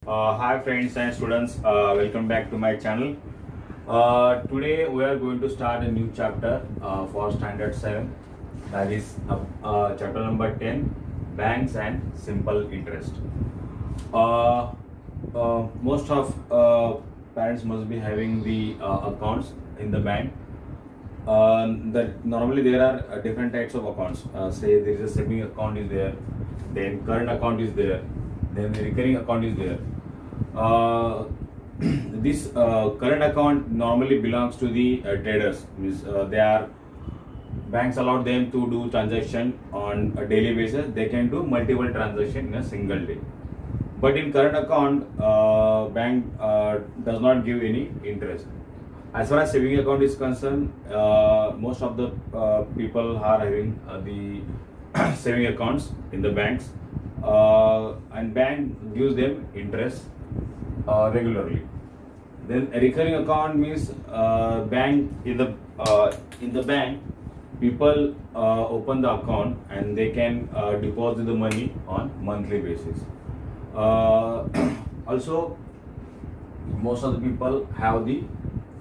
Hi friends and students, welcome back to my channel. Today we are going to start a new chapter for standard 7, that is chapter number 10, banks and simple interest. Uh, Most of parents must be having the accounts in the bank. Normally there are different types of accounts. Say there is a saving account is there, then current account is there, then the recurring account is there. uh, this current account normally belongs to the traders. Means they are banks allow them to do transaction on a daily basis. They can do multiple transaction in a single day. But in current account, bank does not give any interest. As far as saving account is concerned, most of the people are having the saving accounts in the banks, and bank gives them interest regularly. Then a recurring account means bank in the bank people open the account and they can deposit the money on monthly basis. Uh, Also, most of the people have the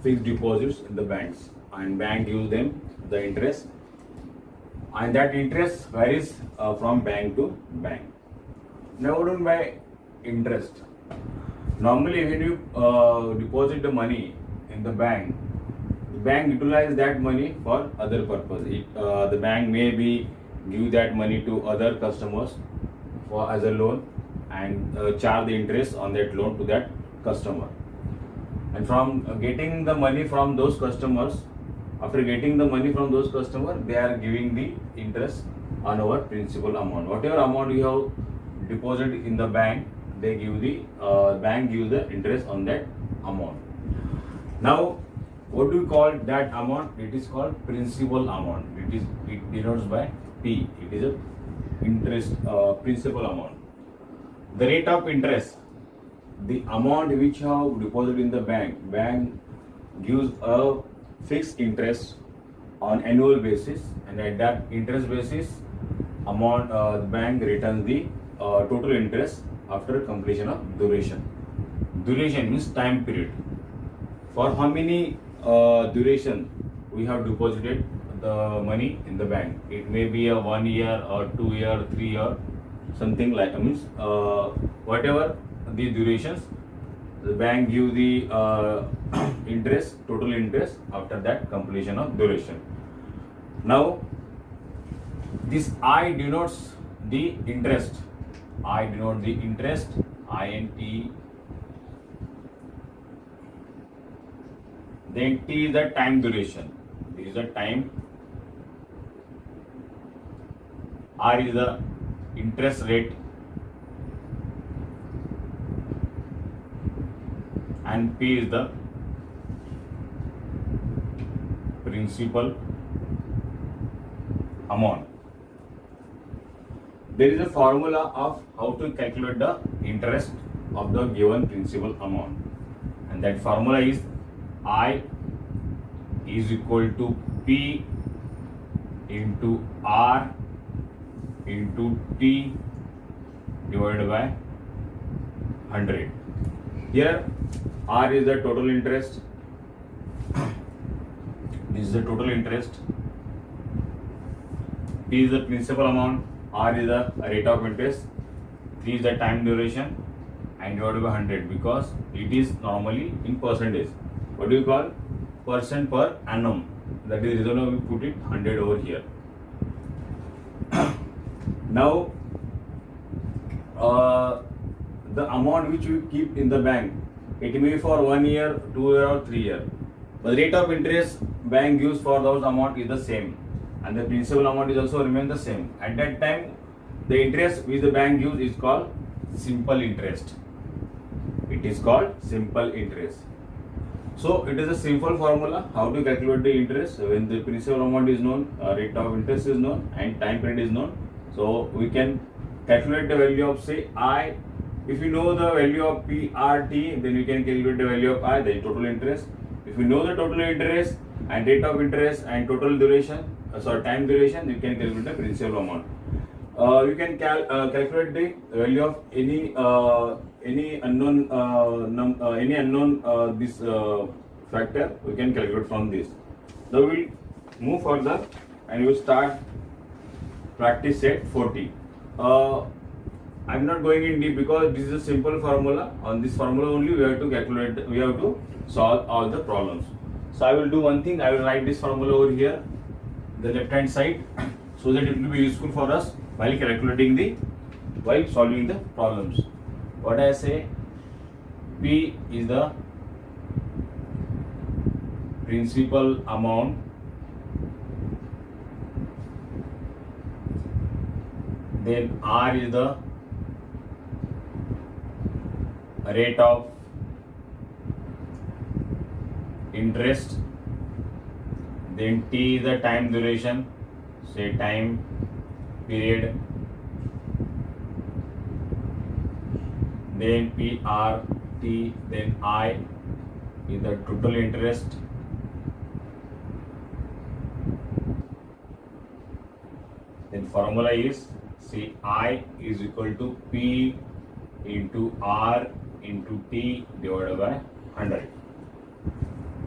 fixed deposits in the banks, and bank gives them the interest, and that interest varies from bank to bank. Now, what do you mean by interest? Normally, when you deposit the money in the bank utilize that money for other purpose. The bank may be give that money to other customers for as a loan, and charge the interest on that loan to that customer. And from getting the money from those customers, after getting the money from those customers, they are giving the interest on our principal amount. Whatever amount you have deposited in the bank, they give the bank gives the interest on that amount. Now, what do we call that amount? It is called principal amount. It denotes by P. It is a interest principal amount. The rate of interest, the amount which you have deposited in the bank gives a fixed interest on annual basis, and at that interest basis, the bank returns the total interest after completion of duration. Duration means time period. For how many duration we have deposited the money in the bank? It may be a 1 year or 2 year, 3 year, something like means whatever the durations, the bank give the interest, total interest after that completion of duration. Now, this I denotes the interest. I denote the interest, INT. Then T is the time duration. This is the time. R is the interest rate, and P is the principal amount. There is a formula of how to calculate the interest of the given principal amount, and that formula is I is equal to P into R into T divided by 100. Here R is the total interest. This is the total interest. P is the principal amount. R is the rate of interest. 3 is the time duration, and divided by 100 because it is normally in percentage. What do you call? Percent per annum. That is the reason why we put it 100 over here. Now, the amount which we keep in the bank, it may be for 1 year, 2 year, or 3 year. But the rate of interest bank gives for those amount is the same, and the principal amount is also remain the same. At that time, the interest which the bank gives is called simple interest. It is called simple interest. So it is a simple formula how to calculate the interest when the principal amount is known, rate of interest is known, and time period is known. So we can calculate the value of, say, I. If you know the value of PRT, then you can calculate the value of I, the total interest. If you know the total interest and rate of interest and total duration, time duration, you can calculate the principal amount. You can calculate the value of any any unknown this factor, we can calculate from this. Now we'll move further and we'll start practice set 40. I'm not going in deep because this is a simple formula. On this formula only we have to calculate, we have to solve all the problems. So I will do one thing, I will write this formula over here, the left hand side, so that it will be useful for us while while solving the problems. What I say, P is the principal amount then R is the rate of interest, then T is the time duration, say time period, then PRT, then I is the total interest, then formula is, see, I is equal to P into R into T divided by 100.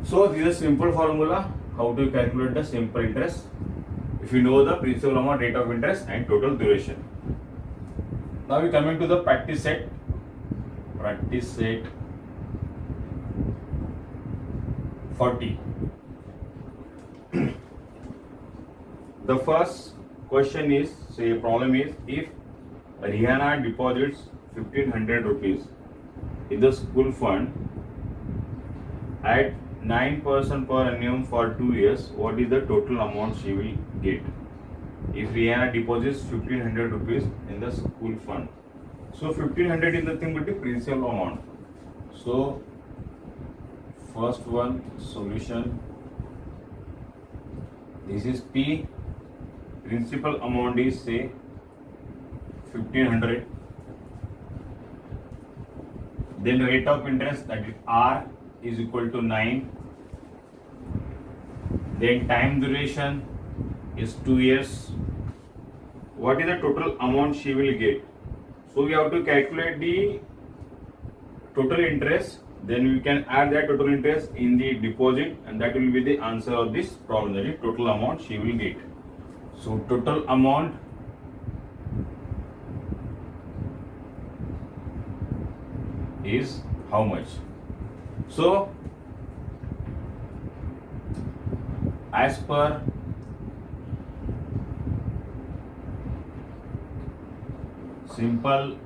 So this is a simple formula how to calculate the simple interest if you know the principal amount, rate of interest and total duration. Now we coming to the practice set. Practice set 40. The first question is, say problem is, if Rihanna deposits 1500 rupees in the school fund at 9% per annum for 2 years, what is the total amount she will get? If Rihanna deposits 1500 rupees in the school fund, so 1500 is nothing but the principal amount. So first one solution, this is P, principal amount is say 1500, then rate of interest, that is R, is equal to 9, then time duration is 2 years. What is the total amount she will get? So we have to calculate the total interest, then we can add that total interest in the deposit, and that will be the answer of this problem, that is total amount she will get. So total amount is how much? So as per simple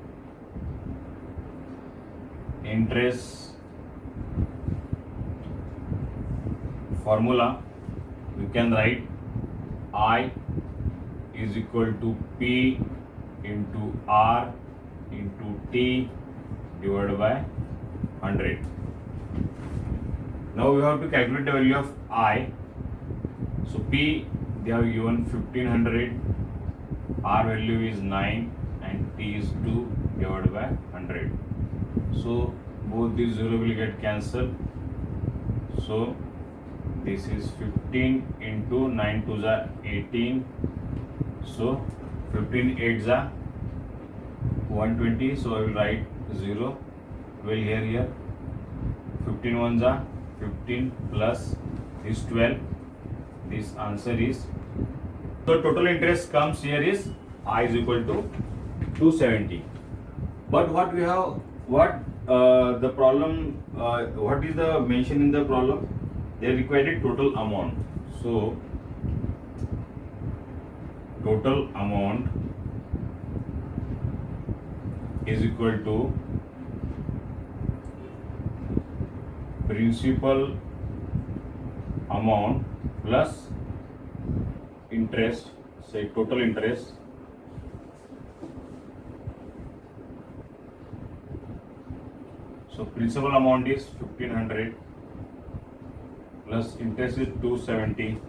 interest formula, we can write I is equal to P into R into T divided by 100. Now we have to calculate the value of I. So P, they have given 1500, R value is 9 and T is 2 divided by 100. So both these 0 will get cancelled. So this is 15 into 9 2s are 18. So 15 8s are 120. So I will write 0. Well here 15 1s are 15 plus this 12. This answer is, so total interest comes here is I is equal to 270. But what we have, the problem, what is the mention in the problem? They required total amount. So total amount is equal to principal amount plus interest, say total interest, so principal amount is 1500 plus interest is 270.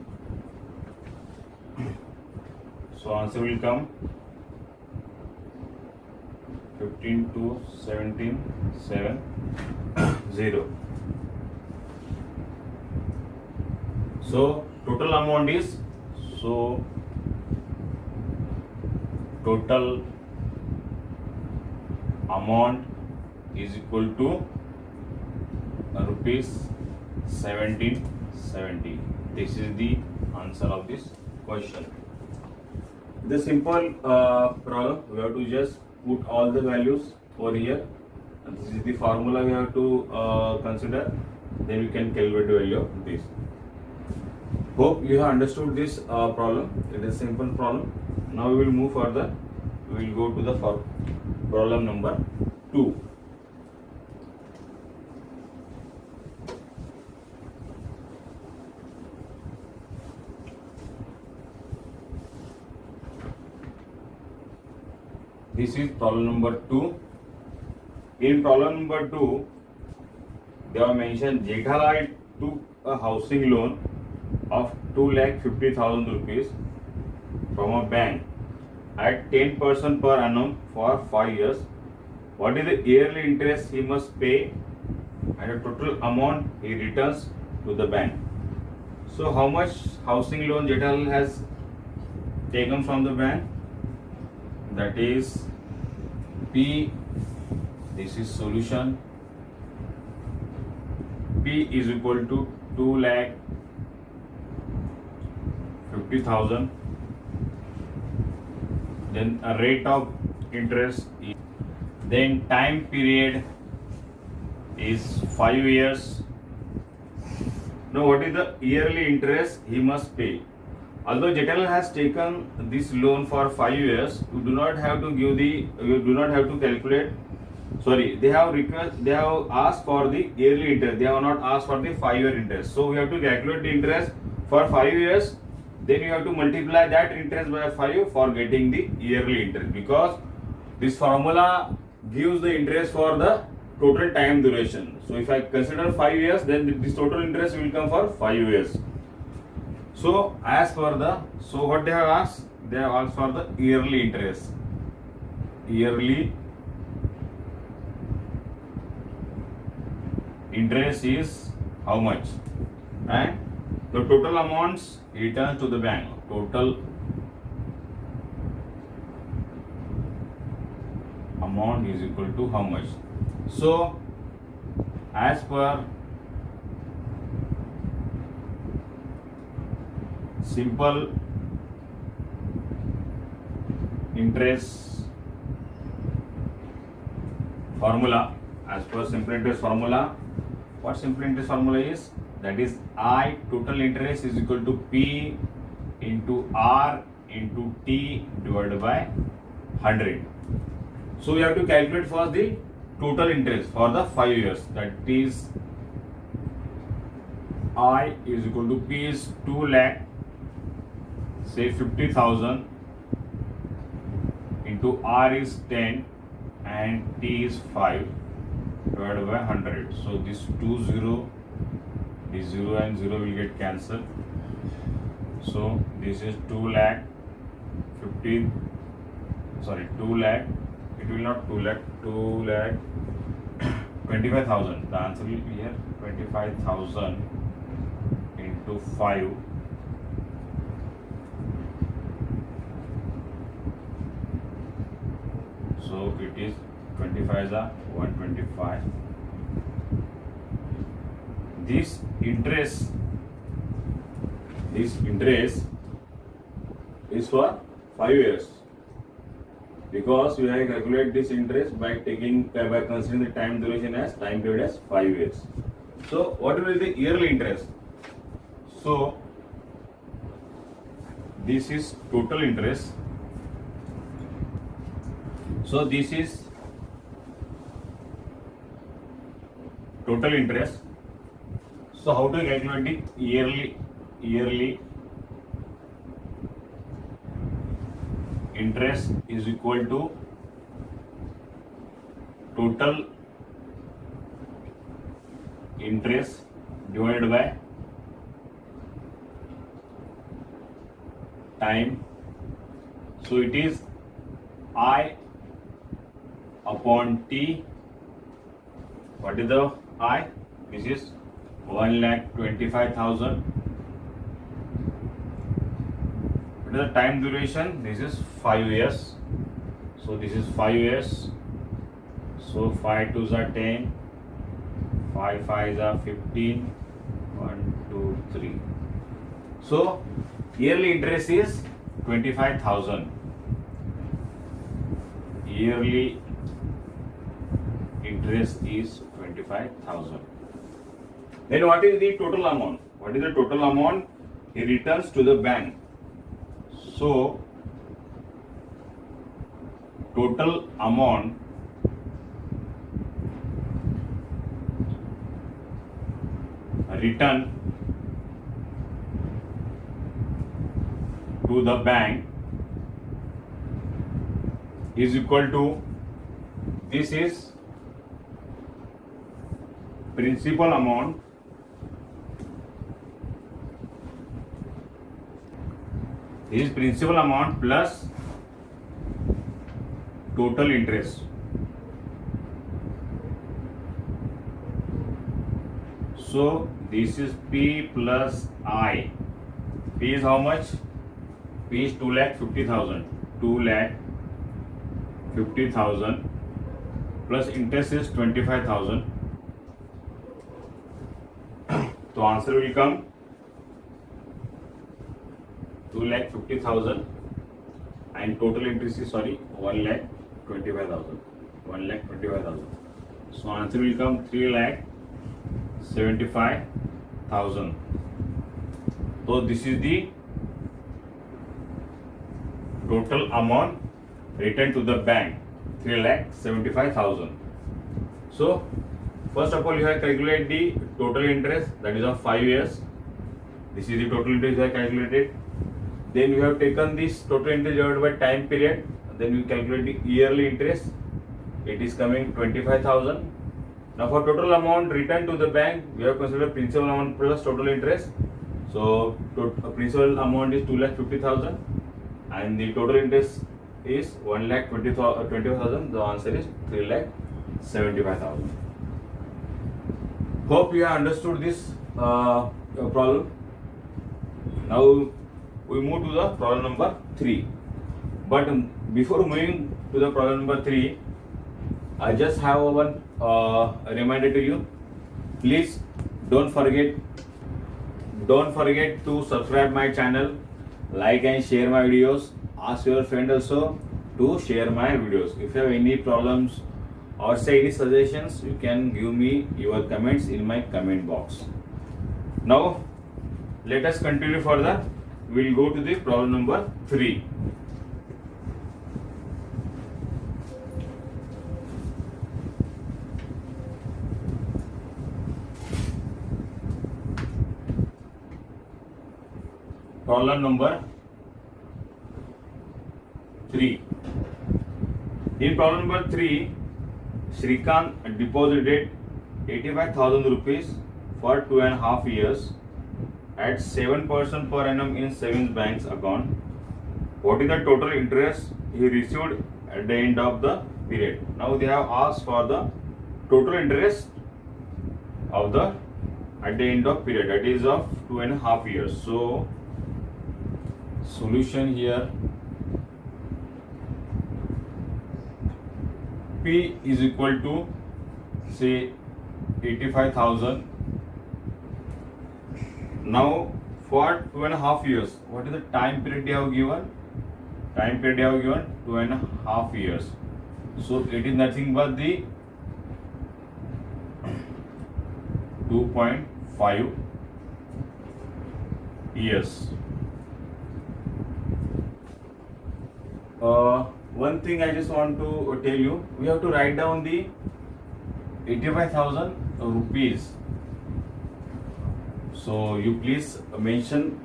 So answer will come 15 to 17 7 0. So total amount is, so total amount is equal to rupees 1770. This is the answer of this question. The simple problem, we have to just put all the values over here, and this is the formula we have to consider. Then we can calculate the value of this. Hope you have understood this problem. It is a simple problem. Now we will move further. We will go to the problem number 2. This is problem number 2. In problem number 2, they have mentioned Jethalal took a housing loan of 2,50,000 rupees from a bank at 10% per annum for 5 years. What is the yearly interest he must pay and the total amount he returns to the bank? So how much housing loan Jethalal has taken from the bank? That is P. This is solution. P is equal to 2,50,000. Then a rate of interest is, then time period is 5 years. Now what is the yearly interest he must pay? Although Jethalal has taken this loan for 5 years, you do not have to calculate. Sorry, they have asked for the yearly interest. They have not asked for the 5-year interest. So we have to calculate the interest for 5 years. Then you have to multiply that interest by 5 for getting the yearly interest, because this formula gives the interest for the total time duration. So if I consider 5 years, then this total interest will come for 5 years. So as per what they have asked? They have asked for the yearly interest. Yearly interest is how much? And the total amounts returns to the bank. Total amount is equal to how much? So as per simple interest formula, as per simple interest formula, what simple interest formula is? That is I, total interest, is equal to P into R into T divided by 100. So we have to calculate first the total interest for the 5 years. That is I is equal to P is 2 lakh, say 50,000, into R is 10 and T is 5 divided by 100. So this 0 and 0 will get cancelled. So this is 2 lakh 50, sorry 2 lakh, it will not 2 lakh, 2 lakh 25,000. The answer will be here 25,000 into 5. So it is 25 is 125. This interest is for 5 years, because we have calculated this interest by considering the time duration as time period as 5 years. So what will be the yearly interest? So this is total interest. So this is total interest. So how to calculate the yearly interest is equal to total interest divided by time. So it is I upon T. What is the I? This is 1,25,000. What is the time duration? This is 5 years. So this is 5 years. So 5 2s are 10, 5 5s are 15, 1 2 3. So yearly interest is 25,000. Yearly interest is 25,000. Then what is the total amount? What is the total amount he returns to the bank? So total amount return to the bank is equal to, this is principal amount plus total interest. So this is P plus I. P is how much? P is 2,50,000. 2,50,000 plus interest is 25,000. So answer will come 2,50,000 and total interest is 1,25,000. 1,25,000. So answer will come 3,75,000. So this is the total amount returned to the bank, 3,75,000. So first of all, you have calculated the total interest, that is of 5 years. This is the total interest you have calculated. Then you have taken this total interest divided by time period. Then you calculate the yearly interest. It is coming 25,000. Now for total amount returned to the bank, we have considered principal amount plus total interest. So principal amount is 2,50,000 and the total interest is 1,20,000. The answer is 3,75,000. Hope you have understood this problem. Now we move to the problem number 3. But before moving to the problem number 3, I just have one reminder to you. Please don't forget to subscribe my channel, like and share my videos. Ask your friend also to share my videos. If you have any problems or say any suggestions, you can give me your comments in my comment box. Now let us continue further. We will go to the problem number 3. Problem number 3. In problem number 3, Shrikant deposited 85,000 rupees for 2.5 years at 7% per annum in savings bank's account. What is the total interest he received at the end of the period? Now they have asked for the total interest of the at the end of period, that is of 2.5 years. So solution here, P is equal to say 85,000. Now for 2.5 years, what is the time period they have given? Time period they have given 2.5 years. So it is nothing but the 2.5 years. One thing I just want to tell you, we have to write down the 85,000 rupees. So you please mention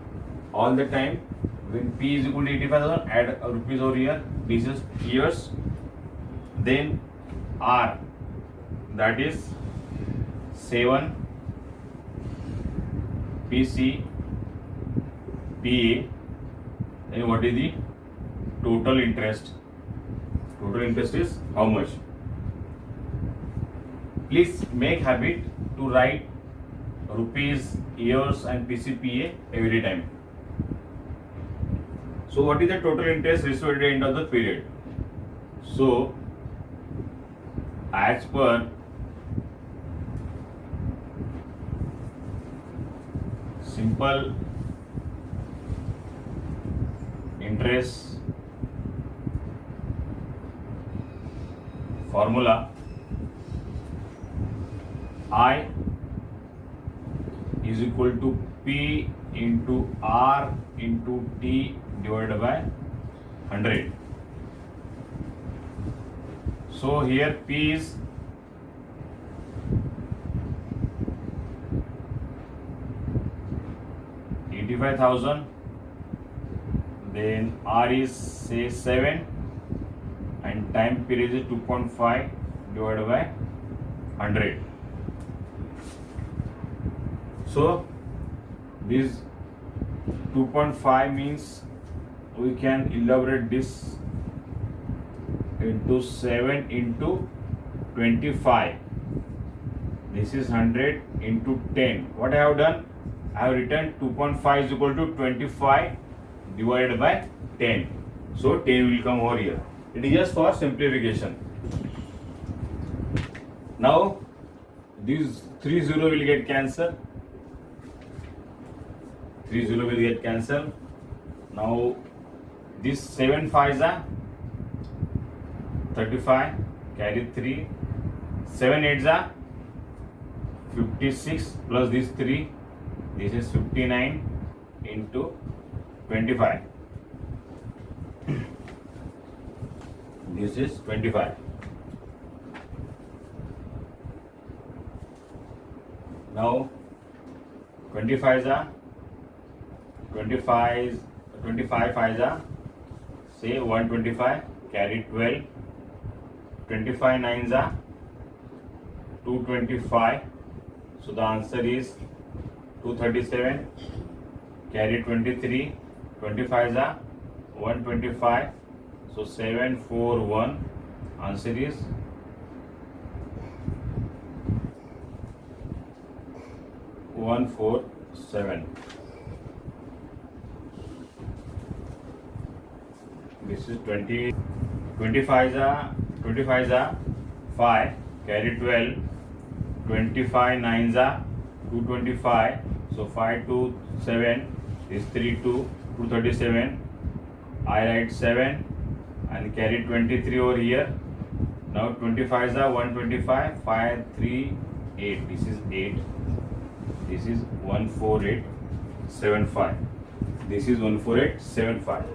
all the time when P is equal to 85,000, add rupees over here. This is years. Then R, that is 7 PC PA. And what is the total interest? Total interest is how much? Please make habit to write rupees, years and PCPA every time. So what is the total interest received at the end of the period? So as per simple interest formula, I is equal to P into R into T divided by 100. So here P is 85,000, then R is say 7 and time period is 2.5 divided by 100. So this 2.5 means we can elaborate this into 7 into 25. This is 100 into 10. What I have done? I have written 2.5 is equal to 25 divided by 10. So 10 will come over here. It is just for simplification. Now these 30 will get cancelled. 30 will get cancelled. Now this 7 5s are 35, carry 3, 7 8s are 56 plus this 3, this is 59 into 25. This is 25. Now 25 are 25 5s are say 125, carry 12, 25 9s are 225. So the answer is 237, carry 23, 25s are 125. So 741. Answer is 147. This is 20. 25s are 5, carry 12, 25 9s are 225. So 5 2 7 is 3 2 237. I write 7 and carry 23 over here. Now 25s are 125, 5 3 8. This is 8. This is 14875. This is 14875.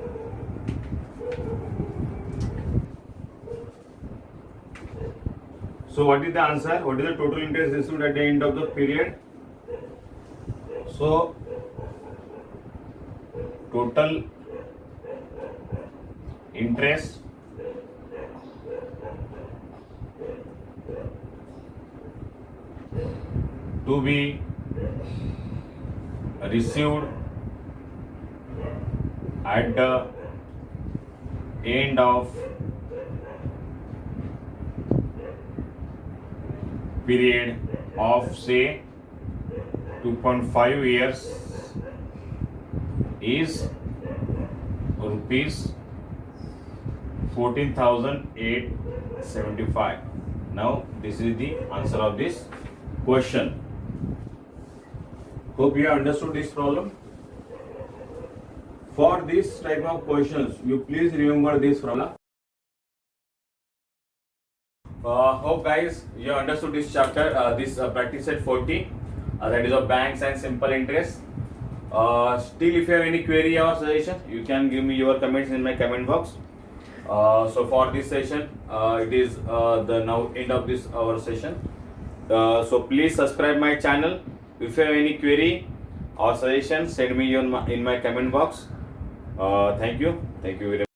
So what is the answer? What is the total interest received at the end of the period? So total interest to be received at the end of period of say 2.5 years is rupees 14,875. Now this is the answer of this question. Hope you have understood this problem. For this type of questions, you please remember this formula. Hope guys you have understood this chapter, this practice set 40, that is of banks and simple interest. Still, if you have any query or suggestion, you can give me your comments in my comment box. So for this session, it is the now end of this our session. So please subscribe my channel. If you have any query or suggestion, send me in my comment box. Thank you very much.